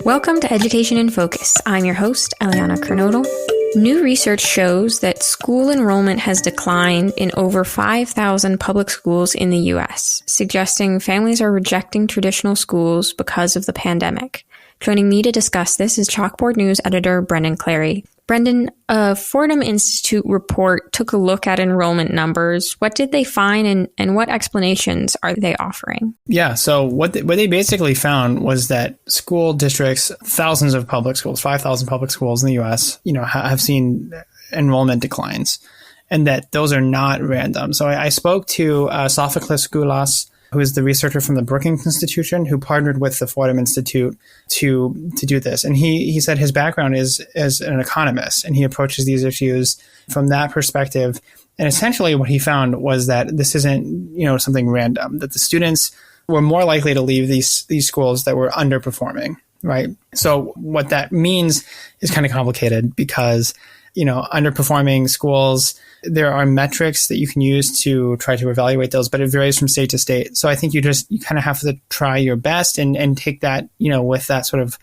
Welcome to Education in Focus. I'm your host, Eliana Kernodle. New research shows that school enrollment has declined in over 5,000 public schools in the U.S., suggesting families are rejecting traditional schools because of the pandemic. Joining me to discuss this is Chalkboard News editor Brendan Clary. Brendan, a Fordham Institute report took a look at enrollment numbers. What did they find and what explanations are they offering? Yeah, so what they basically found was that school districts, thousands of public schools, 5,000 public schools in the U.S., have seen enrollment declines, and that those are not random. So I spoke to Sofoklis Goulas, who is the researcher from the Brookings Institution, who partnered with the Fordham Institute to do this. And he said his background is as an economist, and he approaches these issues from that perspective. And essentially what he found was that this isn't, something random, that the students were more likely to leave these schools that were underperforming, right? So what that means is kind of complicated because underperforming schools, there are metrics that you can use to try to evaluate those, but it varies from state to state. So I think you kind of have to try your best and take that, with that sort of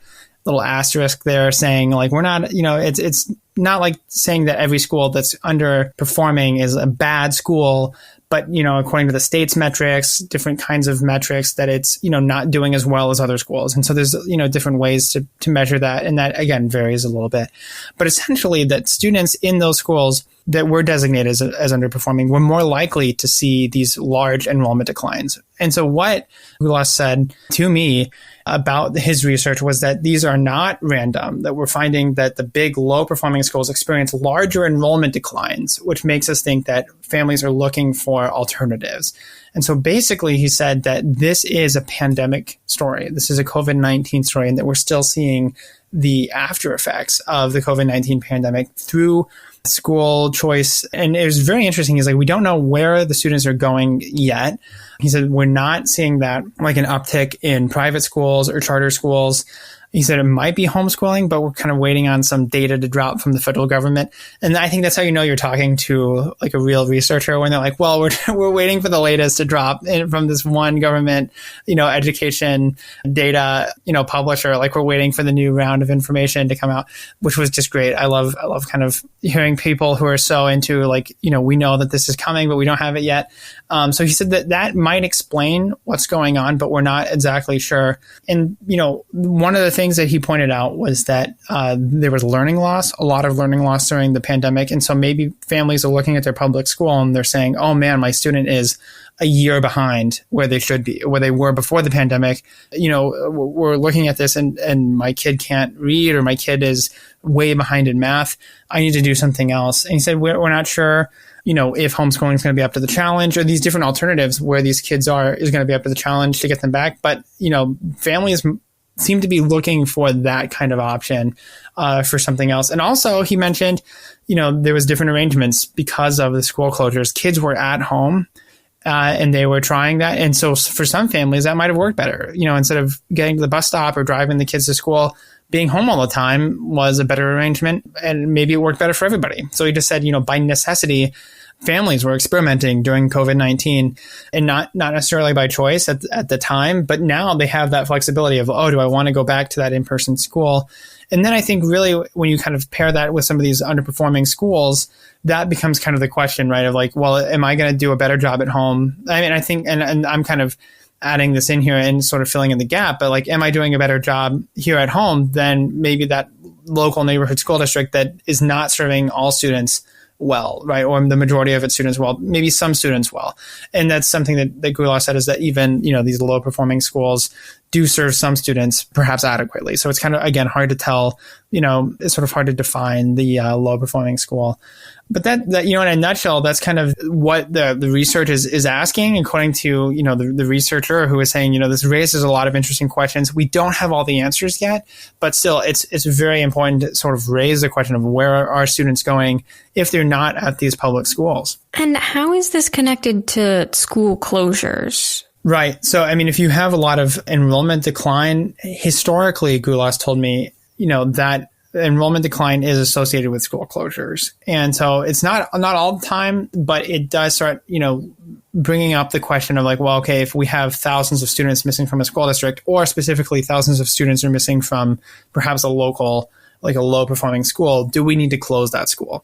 little asterisk there saying like, we're not, it's not like saying that every school that's underperforming is a bad school, but, according to the state's metrics, different kinds of metrics, that it's, not doing as well as other schools. And so there's, different ways to measure that. And that, again, varies a little bit. But essentially that students in those schools that were designated as underperforming were more likely to see these large enrollment declines. And so what Goulas said to me about his research was that these are not random, that we're finding that the big low-performing schools experience larger enrollment declines, which makes us think that families are looking for alternatives. And so basically he said that this is a pandemic story. This is a COVID-19 story, and that we're still seeing the after effects of the COVID-19 pandemic through school choice. And it was very interesting. He's like, we don't know where the students are going yet. He said, we're not seeing that like an uptick in private schools or charter schools. He said it might be homeschooling, but we're kind of waiting on some data to drop from the federal government. And I think that's how you're talking to like a real researcher, when they're like, well, we're waiting for the latest to drop from this one government, education data, publisher. Like we're waiting for the new round of information to come out, which was just great. I love kind of hearing people who are so into like, we know that this is coming, but we don't have it yet. So he said that might explain what's going on, but we're not exactly sure. And, one of the things that he pointed out was that there was learning loss, a lot of learning loss during the pandemic. And so maybe families are looking at their public school and they're saying, oh man, my student is a year behind where they should be, where they were before the pandemic. We're looking at this and my kid can't read, or my kid is way behind in math. I need to do something else. And he said, we're not sure, if homeschooling is going to be up to the challenge, or these different alternatives where these kids is going to be up to the challenge to get them back. But, families seem to be looking for that kind of option for something else. And also he mentioned, there was different arrangements because of the school closures. Kids were at home and they were trying that. And so for some families that might have worked better, instead of getting to the bus stop or driving the kids to school, being home all the time was a better arrangement, and maybe it worked better for everybody. So he just said, by necessity, families were experimenting during COVID-19, and not necessarily by choice at the time, but now they have that flexibility of, oh, do I want to go back to that in-person school? And then I think really when you kind of pair that with some of these underperforming schools, that becomes kind of the question, right? Of like, well, am I going to do a better job at home? I mean, I think, and I'm kind of adding this in here and sort of filling in the gap, but like, am I doing a better job here at home than maybe that local neighborhood school district that is not serving all students well, right? Or the majority of its students well, maybe some students well. And that's something that Goulas said, is that even, these low performing schools do serve some students perhaps adequately. So it's kind of, again, hard to tell, it's sort of hard to define the low performing school. But that in a nutshell, that's kind of what the research is asking, according to, the researcher who is saying, this raises a lot of interesting questions. We don't have all the answers yet, but still it's very important to sort of raise the question of where are students going if they're not at these public schools. And how is this connected to school closures? Right. So, I mean, if you have a lot of enrollment decline, historically, Goulas told me, that enrollment decline is associated with school closures. And so it's not all the time, but it does start, bringing up the question of like, well, okay, if we have thousands of students missing from a school district, or specifically thousands of students are missing from perhaps a local, like a low performing school, do we need to close that school?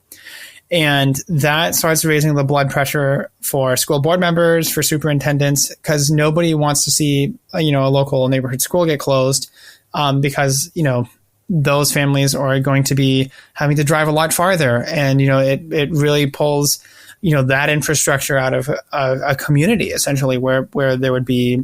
And that starts raising the blood pressure for school board members, for superintendents, because nobody wants to see, a local neighborhood school get closed, because, those families are going to be having to drive a lot farther. And, it really pulls, that infrastructure out of a community, essentially, where there would be,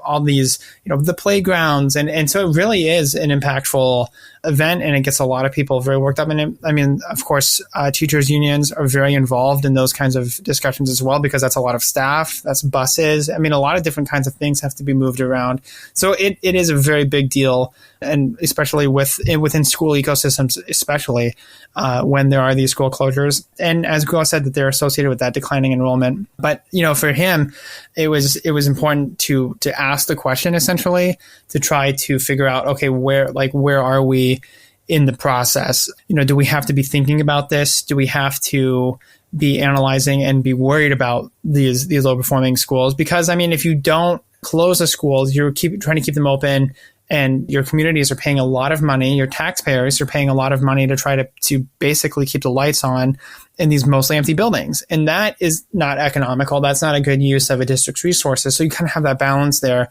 all these, the playgrounds. And so it really is an impactful event, and it gets a lot of people very worked up in it. I mean, of course, teachers' unions are very involved in those kinds of discussions as well, because that's a lot of staff, that's buses. I mean, a lot of different kinds of things have to be moved around. So it is a very big deal, and especially within school ecosystems, especially when there are these school closures. And as Goulas said, that they're associated with that declining enrollment. But, for him, it was important to ask the question, essentially, to try to figure out, okay, where are we in the process? Do we have to be thinking about this? Do we have to be analyzing and be worried about these low performing schools? Because, I mean, if you don't close the schools, you're trying to keep them open, and your communities are paying a lot of money. Your taxpayers are paying a lot of money to try to basically keep the lights on in these mostly empty buildings. And that is not economical. That's not a good use of a district's resources. So you kind of have that balance there.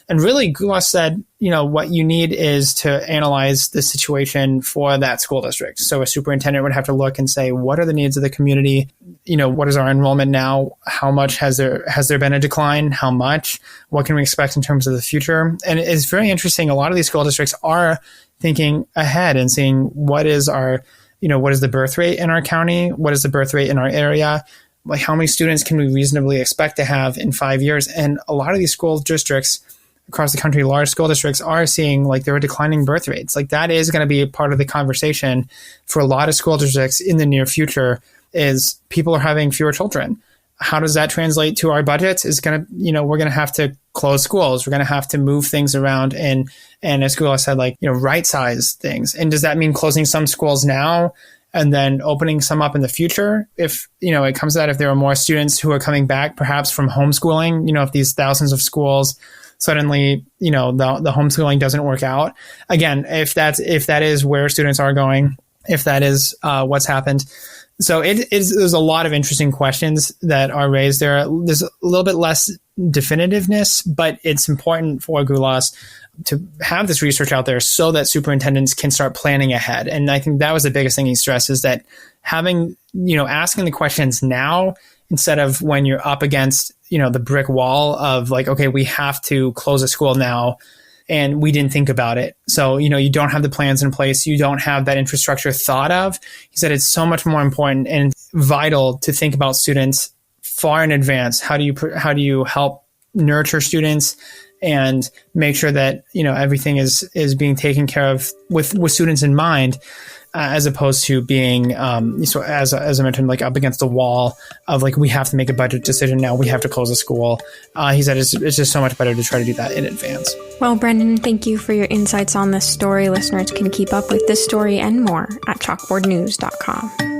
And really, Goulas said, what you need is to analyze the situation for that school district. So a superintendent would have to look and say, what are the needs of the community? What is our enrollment now? How much has there been a decline? How much? What can we expect in terms of the future? And it's very interesting. A lot of these school districts are thinking ahead and seeing what is the birth rate in our county? What is the birth rate in our area? Like, how many students can we reasonably expect to have in 5 years? And a lot of these school districts across the country, large school districts, are seeing like there are declining birth rates. Like, that is going to be a part of the conversation for a lot of school districts in the near future, is people are having fewer children. How does that translate to our budgets? We're going to have to close schools. We're going to have to move things around and as Goulas said, right size things. And does that mean closing some schools now and then opening some up in the future? If, it comes out, if there are more students who are coming back, perhaps from homeschooling, if these thousands of schools suddenly, the homeschooling doesn't work out. Again, if that is where students are going, if that is what's happened. So there's a lot of interesting questions that are raised there. There's a little bit less definitiveness, but it's important for Goulas to have this research out there so that superintendents can start planning ahead. And I think that was the biggest thing he stressed, is that having, asking the questions now instead of when you're up against, the brick wall of like, okay, we have to close a school now, and we didn't think about it. So, you don't have the plans in place. You don't have that infrastructure thought of. He said it's so much more important and vital to think about students far in advance. How do you help nurture students and make sure that, everything is being taken care of with students in mind, as opposed to being, so as I mentioned, like up against the wall of like, we have to make a budget decision now, we have to close a school. He said it's just so much better to try to do that in advance. Well, Brendan, thank you for your insights on this story. Listeners can keep up with this story and more at chalkboardnews.com.